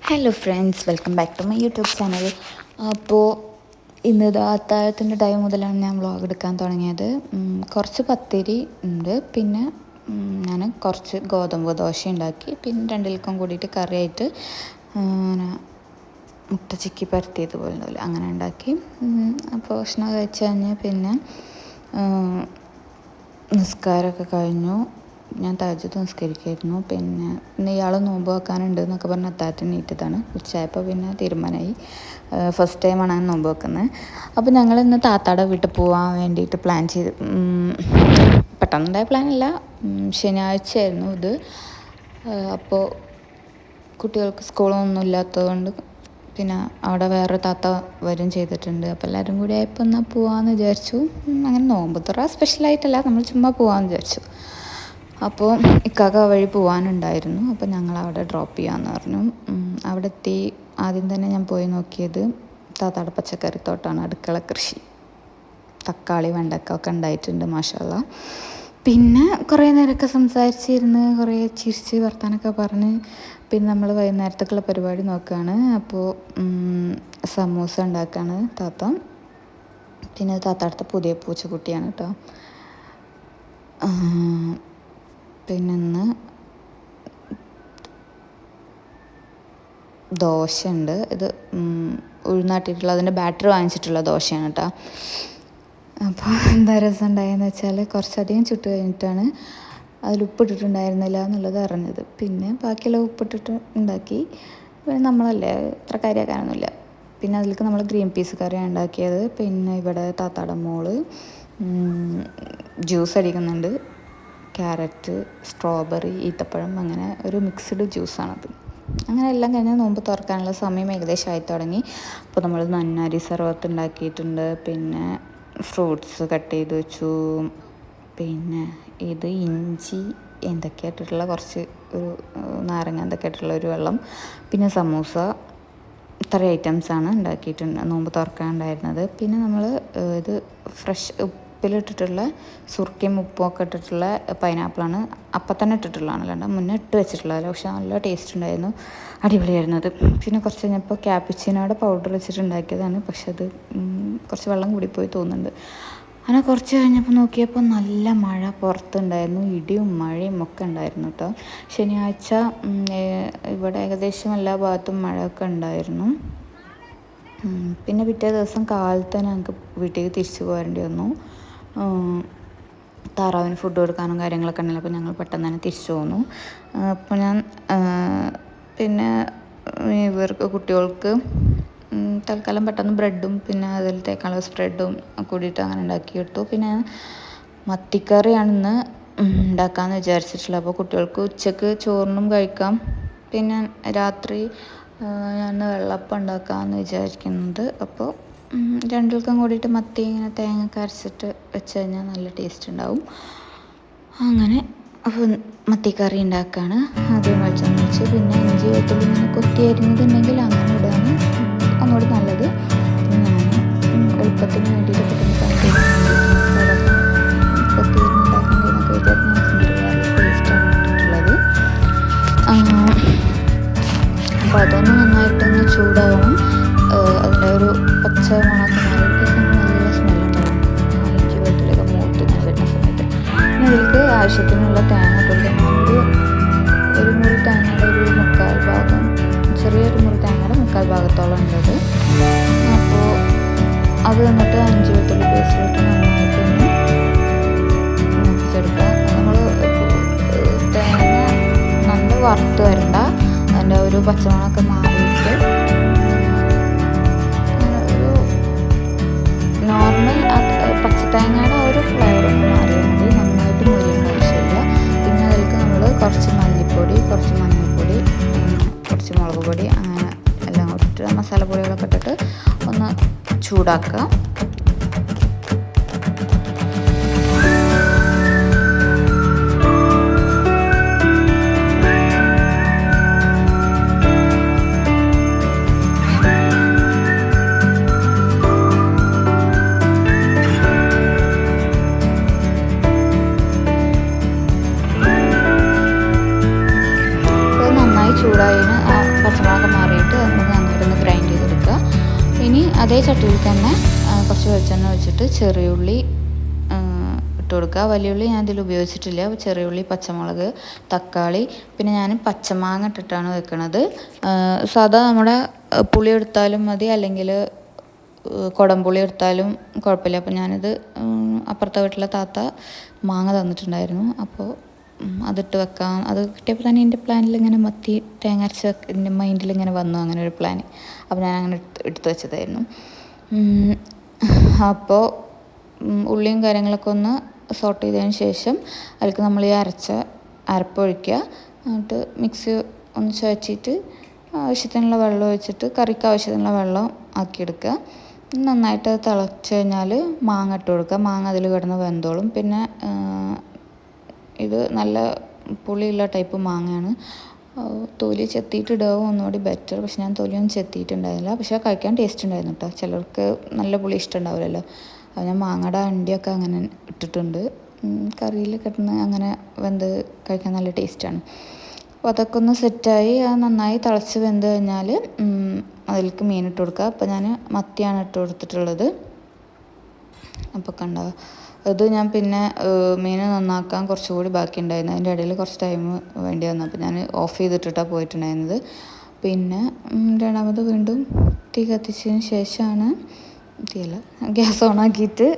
Hello friends, welcome back to my YouTube channel. അപ്പോൾ ഇന്ന് അത്താഴത്തിൻ്റെ time മുതലാണ് ഞാൻ വ്ളോഗ് എടുക്കാൻ തുടങ്ങിയത്. കുറച്ച് പത്തിരി ഉണ്ട്, പിന്നെ ഞാൻ കുറച്ച് ഗോതമ്പ് ദോശ ഉണ്ടാക്കി, പിന്നെ രണ്ടിൽക്കും കൂടിയിട്ട് കറിയായിട്ട് മുട്ട ചിക്കി പരത്തിയതുപോലെ ഉണ്ടാവില്ല, അങ്ങനെ ഉണ്ടാക്കി. അപ്പോൾ ഭക്ഷണം കഴിച്ച് കഴിഞ്ഞ് പിന്നെ നിസ്കാരമൊക്കെ കഴിഞ്ഞു. ഞാൻ തഹജ്ജുദ് നിസ്കരിക്കായിരുന്നു. പിന്നെ ഇന്ന് ഇയാൾ നോമ്പ് വെക്കാനുണ്ട് എന്നൊക്കെ പറഞ്ഞ് അത്താഴത്തിന് നീറ്റതാണ്. ഉച്ചയായപ്പോൾ പിന്നെ തീരുമാനമായി. ഫസ്റ്റ് ടൈമാണ് ഞാൻ നോമ്പ് വെക്കുന്നത്. അപ്പോൾ ഞങ്ങൾ ഇന്ന് താത്താടെ വീട്ടിൽ പോകാൻ വേണ്ടിയിട്ട് പ്ലാൻ ചെയ്ത്, പെട്ടെന്നുണ്ടായ പ്ലാനല്ല, ശനിയാഴ്ചയായിരുന്നു ഇത്. അപ്പോൾ കുട്ടികൾക്ക് സ്കൂളൊന്നും ഇല്ലാത്തതുകൊണ്ട് പിന്നെ അവിടെ വേറെ താത്ത വരും ചെയ്തിട്ടുണ്ട്. അപ്പോൾ എല്ലാവരും കൂടി ആയപ്പോൾ എന്നാൽ പോകാമെന്ന് വിചാരിച്ചു. അങ്ങനെ നോമ്പുതുറ സ്പെഷ്യലായിട്ടല്ല, നമ്മൾ ചുമ്മാ പോകാമെന്ന് വിചാരിച്ചു. അപ്പോൾ ഇക്കാക്ക വഴി പോകാനുണ്ടായിരുന്നു. അപ്പോൾ ഞങ്ങൾ അവിടെ ഡ്രോപ്പ് ചെയ്യാമെന്ന് പറഞ്ഞു. അവിടെ എത്തി. ആദ്യം തന്നെ ഞാൻ പോയി നോക്കിയത് താത്താടെ പച്ചക്കറിത്തോട്ടമാണ്, അടുക്കള കൃഷി. തക്കാളി, വെണ്ടക്ക ഒക്കെ ഉണ്ടായിട്ടുണ്ട്, മാഷാല്ലാ. പിന്നെ കുറേ നേരമൊക്കെ സംസാരിച്ചിരുന്ന്, കുറേ ചിരിച്ച് വർത്താനൊക്കെ പറഞ്ഞ് പിന്നെ നമ്മൾ വൈകുന്നേരത്തേക്കുള്ള പരിപാടി നോക്കുകയാണ്. അപ്പോൾ സമൂസ ഉണ്ടാക്കുകയാണ് താത്ത. പിന്നെ താത്താടുത്ത പുതിയ പൂച്ചക്കുട്ടിയാണ് കേട്ടോ. പിന്നെ ഇന്ന് ദോശ ഉണ്ട്. ഇത് ഉഴുന്നാട്ടിട്ടുള്ള, അതിൻ്റെ ബാറ്ററി വാങ്ങിച്ചിട്ടുള്ള ദോശയാണ് കേട്ടോ. അപ്പോൾ എന്താ രസം ഉണ്ടായെന്ന് വെച്ചാൽ കുറച്ചധികം ചുട്ട് കഴിഞ്ഞിട്ടാണ് അതിൽ ഉപ്പിട്ടിട്ടുണ്ടായിരുന്നില്ല എന്നുള്ളത് അറിഞ്ഞത്. പിന്നെ ബാക്കിയെല്ലാം ഉപ്പിട്ടിട്ട് ഉണ്ടാക്കി. പിന്നെ നമ്മളല്ലേ, ഇത്ര കാര്യമാക്കാനൊന്നുമില്ല. പിന്നെ അതിലേക്ക് നമ്മൾ ഗ്രീൻ പീസ് കറിയാണ് ഉണ്ടാക്കിയത്. പിന്നെ ഇവിടെ താത്താടെ മോള് ജ്യൂസ് അടിക്കുന്നുണ്ട്. ക്യാരറ്റ്, സ്ട്രോബെറി, ഈത്തപ്പഴം, അങ്ങനെ ഒരു മിക്സ്ഡ് ജ്യൂസാണത്. അങ്ങനെ എല്ലാം കഴിഞ്ഞാൽ നോമ്പ് തുറക്കാനുള്ള സമയം ഏകദേശം ആയി തുടങ്ങി. അപ്പോൾ നമ്മൾ നന്നാരി സർവത്ത് ഉണ്ടാക്കിയിട്ടുണ്ട്. പിന്നെ ഫ്രൂട്ട്സ് കട്ട് ചെയ്ത് വെച്ചു. പിന്നെ ഇത് ഇഞ്ചി എന്തൊക്കെ ഇട്ടിട്ടുള്ള കുറച്ച് ഒരു നാരങ്ങ എന്തൊക്കെ ഇട്ടിട്ടുള്ള ഒരു വെള്ളം, പിന്നെ സമൂസ, ഇത്ര ഐറ്റംസാണ് ഉണ്ടാക്കിയിട്ടുണ്ട് നോമ്പ് തുറക്കാനുണ്ടായിരുന്നത്. പിന്നെ നമ്മൾ ഇത് ഫ്രഷ് ഉപ്പിലിട്ടിട്ടുള്ള സുർക്കയും ഉപ്പും ഒക്കെ ഇട്ടിട്ടുള്ള പൈനാപ്പിളാണ്. അപ്പം തന്നെ ഇട്ടിട്ടുള്ളതാണ്, അല്ലാണ്ട് മുന്നേ ഇട്ട് വെച്ചിട്ടുള്ളതല്ല. പക്ഷെ നല്ല ടേസ്റ്റ് ഉണ്ടായിരുന്നു, അടിപൊളിയായിരുന്നു അത്. പിന്നെ കുറച്ച് കഴിഞ്ഞപ്പോൾ ക്യാപ്പിച്ചിനോടെ പൗഡർ വെച്ചിട്ട് ഉണ്ടാക്കിയതാണ്. പക്ഷെ അത് കുറച്ച് വെള്ളം കൂടിപ്പോയി തോന്നുന്നുണ്ട്. അങ്ങനെ കുറച്ച് കഴിഞ്ഞപ്പോൾ നോക്കിയപ്പോൾ നല്ല മഴ പുറത്തുണ്ടായിരുന്നു, ഇടിയും മഴയും ഒക്കെ ഉണ്ടായിരുന്നു കേട്ടോ. ശനിയാഴ്ച ഇവിടെ ഏകദേശം എല്ലാ ഭാഗത്തും മഴയൊക്കെ ഉണ്ടായിരുന്നു. പിന്നെ പിറ്റേ ദിവസം കാലത്ത് ഞങ്ങൾക്ക് വീട്ടിലേക്ക് തിരിച്ചു പോരേണ്ടി വന്നു. താറാവിന് ഫുഡ് കൊടുക്കാനും കാര്യങ്ങളൊക്കെ ഉണ്ടല്ലോ. അപ്പോൾ ഞങ്ങൾ പെട്ടെന്ന് തന്നെ തിരിച്ചു പോന്നു. അപ്പോൾ ഞാൻ പിന്നെ ഇവർക്ക് കുട്ടികൾക്ക് തൽക്കാലം പെട്ടെന്ന് ബ്രെഡും പിന്നെ അതിൽ തേക്കാനുള്ള സ്പ്രെഡും കൂടിയിട്ട് അങ്ങനെ ഉണ്ടാക്കിയെടുത്തു. പിന്നെ മത്തിക്കറിയാണ് ഇന്ന് ഉണ്ടാക്കാമെന്ന് വിചാരിച്ചിട്ടുള്ളത്. അപ്പോൾ കുട്ടികൾക്ക് ഉച്ചക്ക് ചോറിനും കഴിക്കാം. പിന്നെ രാത്രി ഞാൻ വെള്ളപ്പം ഉണ്ടാക്കാമെന്ന് വിചാരിക്കുന്നത്. അപ്പോൾ രണ്ടുപേർക്കും കൂടിയിട്ട് മത്തി ഇങ്ങനെ തേങ്ങ അരച്ചിട്ട് വെച്ച് കഴിഞ്ഞാൽ നല്ല ടേസ്റ്റ് ഉണ്ടാവും. അങ്ങനെ അപ്പോൾ മത്തിക്കറി ഉണ്ടാക്കുകയാണ്. ആദ്യം വെളിച്ചെണ്ണ വെച്ച് പിന്നെ ഇഞ്ചി വെളുത്തുള്ളി ഇങ്ങനെ കൊത്തി അരിഞ്ഞതുണ്ടെങ്കിൽ അങ്ങനെ ഇടാണ് ഒന്നുകൂടി നല്ലത്. ഞാൻ എളുപ്പത്തിന് വേണ്ടിയിട്ട് പെട്ടെന്ന് കൊത്തി അരിഞ്ഞുണ്ടാക്കേണ്ടതെന്നൊക്കെ വിചാരിച്ച് ടേസ്റ്റാണ് ഇട്ടിട്ടുള്ളത്. അപ്പോൾ അതൊന്ന് നന്നായിട്ടൊന്ന് ചൂടാവണം. അതിൻ്റെ ഒരു പച്ച മണമൊക്കെ മാറിയിട്ട് നല്ല സ്മെല്ലുണ്ടാവും. ഇഞ്ചി വെളുത്തുള്ളിയൊക്കെ മൂത്ത് ഇങ്ങനെ വരുന്ന സമയത്ത് പിന്നെ അതിലേക്ക് ആവശ്യത്തിനുള്ള തേങ്ങ ഇട്ടിട്ട് ഒരു മുറി തേങ്ങയുടെ ഒരു മുക്കാൽ ഭാഗം, ചെറിയൊരു മുറി തേങ്ങയുടെ മുക്കാൽ ഭാഗത്തോളം ഉള്ളത്. അപ്പോൾ അത് എന്നിട്ട് ഇഞ്ചി വെളുത്തുള്ളി പേസ്റ്റിലിട്ട് നന്നായിട്ടൊന്ന് മൂപ്പിച്ചെടുക്കുക. നമ്മൾ തേങ്ങ നല്ല വറുത്ത് വരണ്ട, അതിൻ്റെ ഒരു പച്ചമണമൊക്കെ മാറിയിട്ട് ഒരു നോർമൽ പച്ചത്തേങ്ങയുടെ ഒരു ഫ്ലേവർ മാറിയാൽ മതി. നന്നായിട്ട് മുരിയേണ്ട ആവശ്യമില്ല. പിന്നെ അതിലേക്ക് നമ്മൾ കുറച്ച് മല്ലിപ്പൊടി, കുറച്ച് മഞ്ഞൾപ്പൊടി, കുറച്ച് മുളക് പൊടി, അങ്ങനെ എല്ലാം ഇട്ടിട്ട് മസാലപ്പൊടികളൊക്കെ ഇട്ടിട്ട് ഒന്ന് ചൂടാക്കുക. ചൂടായതിന് ആ പച്ചമുളകൊക്കെ മാറിയിട്ട് നമുക്ക് നന്നായിട്ടൊന്ന് ഗ്രൈൻഡ് ചെയ്തെടുക്കുക. ഇനി അതേ ചട്ടിയിൽ തന്നെ കുറച്ച് വെളിച്ചെണ്ണ വെച്ചിട്ട് ചെറിയുള്ളി ഇട്ട് കൊടുക്കുക. വലിയ ഉള്ളി ഞാൻ ഇതിൽ ഉപയോഗിച്ചിട്ടില്ല. ചെറിയുള്ളി, പച്ചമുളക്, തക്കാളി, പിന്നെ ഞാൻ പച്ചമാങ്ങ ഇട്ടിട്ടാണ് വെക്കുന്നത്. സാധാ നമ്മുടെ പുളി എടുത്താലും മതി, അല്ലെങ്കിൽ കുടംപുളി എടുത്താലും കുഴപ്പമില്ല. അപ്പോൾ ഞാനിത് അപ്പുറത്തെ വീട്ടിലെ താത്ത മാങ്ങ തന്നിട്ടുണ്ടായിരുന്നു, അപ്പോൾ അതിട്ട് വെക്കാം. അത് കിട്ടിയപ്പോൾ തന്നെ എൻ്റെ പ്ലാനിൽ ഇങ്ങനെ മത്തി തേങ്ങ അരച്ച് എൻ്റെ മൈൻഡിൽ ഇങ്ങനെ വന്നു അങ്ങനെ ഒരു പ്ലാൻ. അപ്പോൾ ഞാൻ അങ്ങനെ എടുത്ത് വെച്ചതായിരുന്നു. അപ്പോൾ ഉള്ളിയും കാര്യങ്ങളൊക്കെ ഒന്ന് സോട്ട് ചെയ്തതിന് ശേഷം അതിലേക്ക് നമ്മൾ ഈ അരപ്പൊഴിക്കുക. എന്നിട്ട് മിക്സി ഒന്ന് ചുവച്ചിട്ട് ആവശ്യത്തിനുള്ള വെള്ളം ഒഴിച്ചിട്ട് കറിക്ക് ആവശ്യത്തിനുള്ള വെള്ളം ആക്കിയെടുക്കുക. നന്നായിട്ട് തിളച്ച് കഴിഞ്ഞാൽ മാങ്ങ ഇട്ട് കൊടുക്കുക. മാങ്ങ അതിൽ കിടന്ന് വെന്തോളും. പിന്നെ ഇത് നല്ല പുളിയുള്ള ടൈപ്പ് മാങ്ങയാണ്. തൊലി ചെത്തിയിട്ടിടാവും ഒന്നുകൂടി ബെറ്റർ. പക്ഷെ ഞാൻ തൊലിയൊന്നും ചെത്തിയിട്ടുണ്ടായില്ല. പക്ഷേ കഴിക്കാൻ ടേസ്റ്റ് ഉണ്ടായിരുന്നു കേട്ടോ. ചിലർക്ക് നല്ല പുളി ഇഷ്ടമുണ്ടാവില്ലല്ലോ. അപ്പോൾ ഞാൻ മാങ്ങയുടെ അണ്ടിയൊക്കെ അങ്ങനെ ഇട്ടിട്ടുണ്ട്. കറിയിൽ കിടന്ന് അങ്ങനെ വെന്ത് കഴിക്കാൻ നല്ല ടേസ്റ്റാണ്. അപ്പോൾ അതൊക്കെ ഒന്ന് സെറ്റായി നന്നായി തിളച്ച് വെന്ത് കഴിഞ്ഞാൽ അതിലേക്ക് മീനിട്ട് കൊടുക്കുക. അപ്പോൾ ഞാൻ മത്തിയാണ് ഇട്ട് കൊടുത്തിട്ടുള്ളത്. അപ്പോൾ കണ്ടോ, ഇത് ഞാൻ പിന്നെ മീൻ നന്നാക്കാൻ കുറച്ചുകൂടി ബാക്കി ഉണ്ടായിരുന്നു. അതിൻ്റെ ഇടയിൽ കുറച്ച് ടൈം വേണ്ടി വന്നു. അപ്പോൾ ഞാൻ ഓഫ് ചെയ്തിട്ടിട്ടാണ് പോയിട്ടുണ്ടായിരുന്നത്. പിന്നെ രണ്ടാമത് വീണ്ടും തീ കത്തിച്ചതിന് ശേഷമാണ് തീയല്ല ഗ്യാസ് ഓണാക്കിയിട്ട്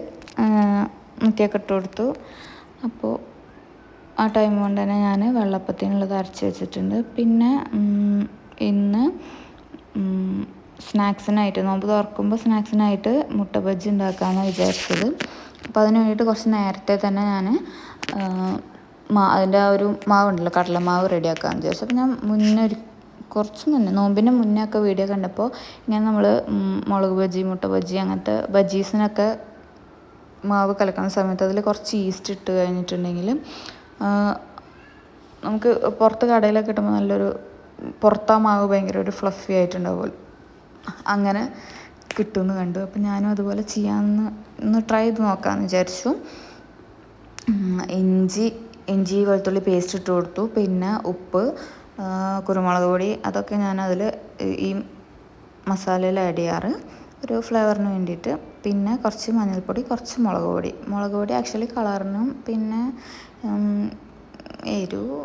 മുട്ടിയൊക്കെ ഇട്ട് കൊടുത്തു. അപ്പോൾ ആ ടൈം കൊണ്ട് തന്നെ ഞാൻ വെള്ളപ്പത്തിനുള്ളത് അരച്ച് വെച്ചിട്ടുണ്ട്. പിന്നെ ഇന്ന് സ്നാക്സിനായിട്ട്, നോമ്പ് തുറക്കുമ്പോൾ സ്നാക്സിനായിട്ട് മുട്ട ബജ്ജി ഉണ്ടാക്കാമെന്നാണ് വിചാരിച്ചത്. അപ്പോൾ അതിന് വേണ്ടിയിട്ട് കുറച്ച് നേരത്തെ തന്നെ ഞാൻ അതിൻ്റെ ആ ഒരു മാവുണ്ടല്ലോ, കടലമാവ് റെഡിയാക്കാമെന്ന് വിചാരിച്ചു. അപ്പോൾ ഞാൻ കുറച്ച് മുന്നേ നോമ്പിൻ്റെ മുന്നേ ഒക്കെ വീഡിയോ കണ്ടപ്പോൾ ഇങ്ങനെ നമ്മൾ മുളക് ബജ്ജി, മുട്ട ബജ്ജി, അങ്ങനത്തെ ബജ്ജീസിനൊക്കെ മാവ് കലക്കുന്ന സമയത്ത് അതിൽ കുറച്ച് ഈസ്റ്റ് ഇട്ട് കഴിഞ്ഞിട്ടുണ്ടെങ്കിൽ നമുക്ക് പുറത്ത് കടയിലൊക്കെ കിട്ടുമ്പോൾ നല്ലൊരു പുറത്താ മാവ് ഭയങ്കര ഒരു ഫ്ലഫി ആയിട്ടുണ്ടാവുമല്ലോ, അങ്ങനെ കിട്ടുമെന്ന് കണ്ടു. അപ്പം ഞാനും അതുപോലെ ചെയ്യാമെന്ന് ട്രൈ ചെയ്ത് നോക്കാമെന്ന് വിചാരിച്ചു. ഇഞ്ചി വെളുത്തുള്ളി പേസ്റ്റ് ഇട്ട് കൊടുത്തു. പിന്നെ ഉപ്പ്, കുരുമുളക് പൊടി, അതൊക്കെ ഞാനതിൽ ഈ മസാലയിൽ ആഡ് ചെയ്യാറ് ഒരു ഫ്ലേവറിന് വേണ്ടിയിട്ട്. പിന്നെ കുറച്ച് മഞ്ഞൾപ്പൊടി, കുറച്ച് മുളക് പൊടി ആക്ച്വലി കളറിനും പിന്നെ എരിവ്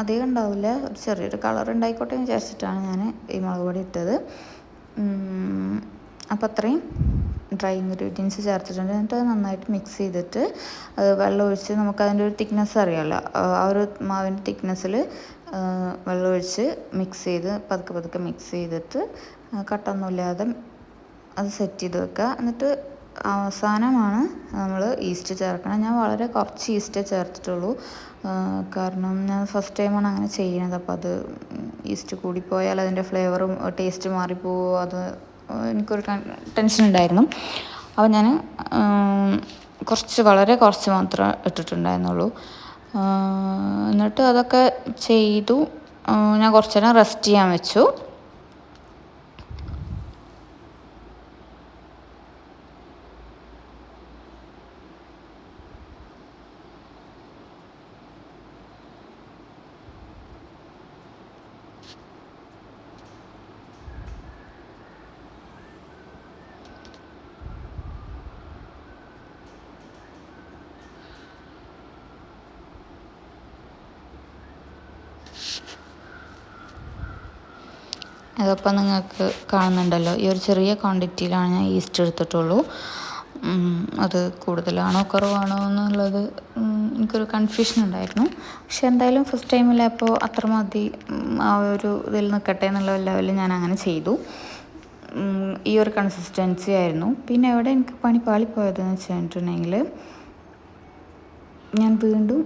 അധികം ഉണ്ടാവില്ല, ഒരു ചെറിയൊരു കളർ ഉണ്ടായിക്കോട്ടെ എന്ന് വിചാരിച്ചിട്ടാണ് ഞാൻ ഈ മുളക് പൊടി ഇട്ടത്. അപ്പോൾ അത്രയും ഡ്രൈ ഇൻഗ്രീഡിയൻസ് ചേർത്തിട്ടുണ്ട്. എന്നിട്ട് നന്നായിട്ട് മിക്സ് ചെയ്തിട്ട് വെള്ളം ഒഴിച്ച്, നമുക്കതിൻ്റെ ഒരു തിക്നെസ് അറിയാമല്ലോ, ആ ഒരു മാവിൻ്റെ തിക്നെസ്സിൽ വെള്ളം ഒഴിച്ച് മിക്സ് ചെയ്ത് പതുക്കെ മിക്സ് ചെയ്തിട്ട് കട്ടൊന്നുമില്ലാതെ അത് സെറ്റ് ചെയ്ത് വെക്കുക. എന്നിട്ട് അവസാനമാണ് നമ്മൾ ഈസ്റ്റ് ചേർക്കണം. ഞാൻ വളരെ കുറച്ച് ഈസ്റ്റേ ചേർത്തിട്ടുള്ളൂ, കാരണം ഞാൻ ഫസ്റ്റ് ടൈമാണ് അങ്ങനെ ചെയ്യുന്നത്. അപ്പോൾ അത് ഈസ്റ്റ് കൂടിപ്പോയാൽ അതിൻ്റെ ഫ്ലേവറും ടേസ്റ്റ് മാറിപ്പോവുമോ, അത് എനിക്കൊരു ടെൻഷൻ ഉണ്ടായിരുന്നു. അപ്പോൾ ഞാൻ വളരെ കുറച്ച് മാത്രമേ ഇട്ടിട്ടുണ്ടായിരുന്നുള്ളൂ. എന്നിട്ട് അതൊക്കെ ചെയ്തു. ഞാൻ കുറച്ച് നേരം റെസ്റ്റ് ചെയ്യാൻ വെച്ചു. അതപ്പോൾ നിങ്ങൾക്ക് കാണുന്നുണ്ടല്ലോ, ഈ ഒരു ചെറിയ ക്വാണ്ടിറ്റിയിലാണ് ഞാൻ ഈസ്റ്റ് എടുത്തിട്ടുള്ളൂ. അത് കൂടുതലാണോ കുറവാണോ എന്നുള്ളത് എനിക്കൊരു കൺഫ്യൂഷൻ ഉണ്ടായിരുന്നു. പക്ഷെ എന്തായാലും ഫസ്റ്റ് ടൈമിൽ അപ്പോൾ അത്ര മതി, ആ ഒരു ഇതിൽ നിൽക്കട്ടെ എന്നുള്ള ലെവലിൽ ഞാൻ അങ്ങനെ ചെയ്തു. ഈ ഒരു കൺസിസ്റ്റൻസി ആയിരുന്നു. പിന്നെ എവിടെ എനിക്ക് പണി പാളിപ്പോയതെന്ന് വെച്ചിട്ടുണ്ടെങ്കിൽ, ഞാൻ വീണ്ടും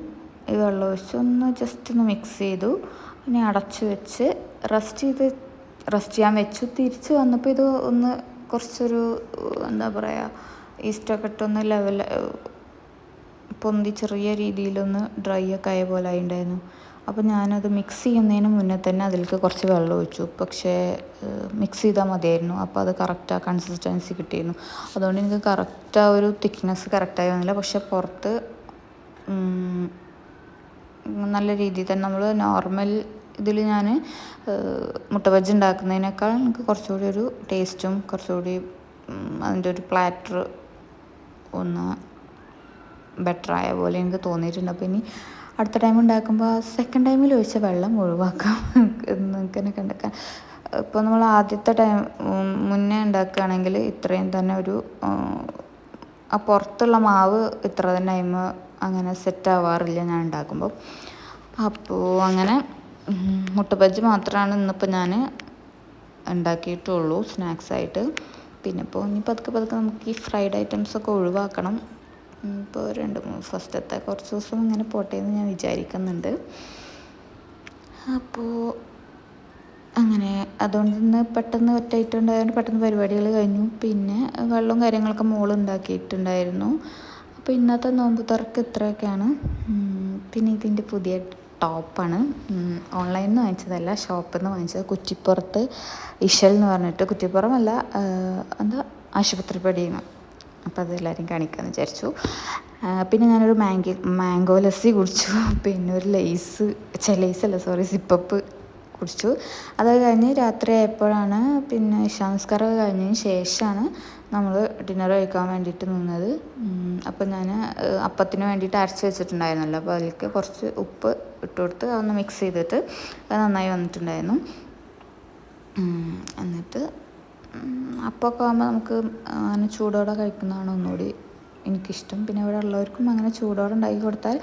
ഈ വെള്ളം ഒഴിച്ച് ജസ്റ്റ് ഒന്ന് മിക്സ് ചെയ്തു. പിന്നെ അടച്ച് വെച്ച് റെസ്റ്റ് ചെയ്യാൻ വെച്ചു. തിരിച്ച് വന്നപ്പോൾ ഇത് കുറച്ചൊരു എന്താ പറയുക, ഈസ്റ്റൊക്കെ ഇട്ടൊന്ന് ലെവൽ പൊന്തി ചെറിയ രീതിയിലൊന്ന് ഡ്രൈ ഒക്കെ ആയ പോലെ ആയിട്ടുണ്ടായിരുന്നു. അപ്പോൾ ഞാനത് മിക്സ് ചെയ്യുന്നതിന് മുന്നേ തന്നെ അതിലേക്ക് കുറച്ച് വെള്ളം ഒഴിച്ചു. പക്ഷേ മിക്സ് ചെയ്താൽ മതിയായിരുന്നു. അപ്പോൾ അത് കറക്റ്റ് ആ കൺസിസ്റ്റൻസി കിട്ടിയിരുന്നു. അതുകൊണ്ട് എനിക്ക് കറക്റ്റ് ആ ഒരു തിക്നെസ് കറക്റ്റായി വന്നില്ല. പക്ഷെ പുറത്ത് നല്ല രീതിയിൽ തന്നെ നമ്മൾ നോർമൽ ഇതിൽ ഞാൻ മുട്ട ബജ്ജി ഉണ്ടാക്കുന്നതിനേക്കാൾ എനിക്ക് കുറച്ചുകൂടി ഒരു ടേസ്റ്റും കുറച്ചുകൂടി അതിൻ്റെ ഒരു പ്ലാറ്റർ ഒന്ന് ബെറ്ററായ പോലെ എനിക്ക് തോന്നിയിട്ടുണ്ട്. അപ്പോൾ ഇനി അടുത്ത ടൈം ഉണ്ടാക്കുമ്പോൾ സെക്കൻഡ് ടൈമിൽ ഒഴിച്ച വെള്ളം ഒഴിവാക്കാം. നിങ്ങൾക്ക് തന്നെ കണ്ടെക്കാൻ ഇപ്പോൾ നമ്മൾ ആദ്യത്തെ ടൈം മുന്നേ ഉണ്ടാക്കുകയാണെങ്കിൽ ഇത്രയും തന്നെ ഒരു ആ പുറത്തുള്ള മാവ് ഇത്ര തന്നെ ടൈം അങ്ങനെ സെറ്റ് ആവാറില്ല ഞാൻ ഉണ്ടാക്കുമ്പോൾ. അപ്പോൾ അങ്ങനെ മുട്ട ബജ്ജി മാത്രമാണ് ഇന്നിപ്പോൾ ഞാൻ ഉണ്ടാക്കിയിട്ടുള്ളൂ സ്നാക്സായിട്ട്. പിന്നെ ഇപ്പോൾ ഇനി പതുക്കെ നമുക്ക് ഈ ഫ്രൈഡ് ഐറ്റംസൊക്കെ ഒഴിവാക്കണം. ഇപ്പോൾ ഫസ്റ്റത്തെ കുറച്ച് ദിവസം ഇങ്ങനെ പോട്ടെ എന്ന് ഞാൻ വിചാരിക്കുന്നുണ്ട്. അപ്പോൾ അങ്ങനെ അതുകൊണ്ട് ഇന്ന് പെട്ടെന്ന് ഒറ്റ ഐറ്റം ഉണ്ടായതുകൊണ്ട് പെട്ടെന്ന് പരിപാടികൾ കഴിഞ്ഞു. പിന്നെ വെള്ളവും കാര്യങ്ങളൊക്കെ ഉണ്ടാക്കിയിട്ടുണ്ടായിരുന്നു. അപ്പോൾ ഇന്നത്തെ നോമ്പ് തുറക്ക് ഇത്രയൊക്കെയാണ്. പിന്നെ ഇതിൻ്റെ പുതിയ ടോപ്പാണ്, ഓൺലൈനിൽ നിന്ന് വാങ്ങിച്ചതല്ല, ഷോപ്പിൽ നിന്ന് വാങ്ങിച്ചത്. കുറ്റിപ്പുറത്ത് ഇഷൽ എന്ന് പറഞ്ഞിട്ട്, കുറ്റിപ്പുറമല്ല എന്താ ആശുപത്രി പടിയുന്നു. അപ്പോൾ അതെല്ലാവരും കാണിക്കാമെന്ന് വിചാരിച്ചു. പിന്നെ ഞാനൊരു മാംഗോ ലസ്സി കുടിച്ചു. പിന്നെ ഒരു സിപ്പപ്പ് കുടിച്ചു. അത് കഴിഞ്ഞ് രാത്രി ആയപ്പോഴാണ് പിന്നെ ഇശാനസ്കാരമൊക്കെ കഴിഞ്ഞതിന് ശേഷമാണ് നമ്മൾ ഡിന്നർ കഴിക്കാൻ വേണ്ടിയിട്ട് നിന്നത്. അപ്പോൾ ഞാൻ അപ്പത്തിന് വേണ്ടിയിട്ട് അരച്ച് വെച്ചിട്ടുണ്ടായിരുന്നല്ലോ, അപ്പോൾ അതിലേക്ക് കുറച്ച് ഉപ്പ് ഇട്ട് കൊടുത്ത് അതൊന്ന് മിക്സ് ചെയ്തിട്ട് അത് നന്നായി വന്നിട്ടുണ്ടായിരുന്നു. എന്നിട്ട് അപ്പമൊക്കെ ആകുമ്പോൾ നമുക്ക് അങ്ങനെ ചൂടോടെ കഴിക്കുന്നതാണ് ഒന്നുകൂടി എനിക്കിഷ്ടം. പിന്നെ ഇവിടെ ഉള്ളവർക്കും അങ്ങനെ ചൂടോടെ ഉണ്ടാക്കി കൊടുത്താൽ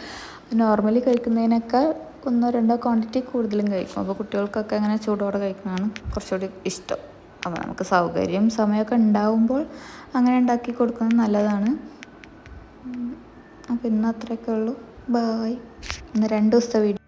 നോർമലി കഴിക്കുന്നതിനേക്കാൾ 1-2 ക്വാണ്ടിറ്റി കൂടുതലും കഴിക്കും. അപ്പോൾ കുട്ടികൾക്കൊക്കെ അങ്ങനെ ചൂടോടെ കഴിക്കുന്നതാണ് കുറച്ചുകൂടി ഇഷ്ടം. അപ്പോൾ നമുക്ക് സൗകര്യം സമയമൊക്കെ ഉണ്ടാവുമ്പോൾ അങ്ങനെ ഉണ്ടാക്കി കൊടുക്കുന്നത് നല്ലതാണ്. അപ്പോൾ ഇന്ന് അത്രയൊക്കെ ഉള്ളൂ. ബായ്. ഇന്ന് 2 ദിവസത്തെ വീഡിയോ.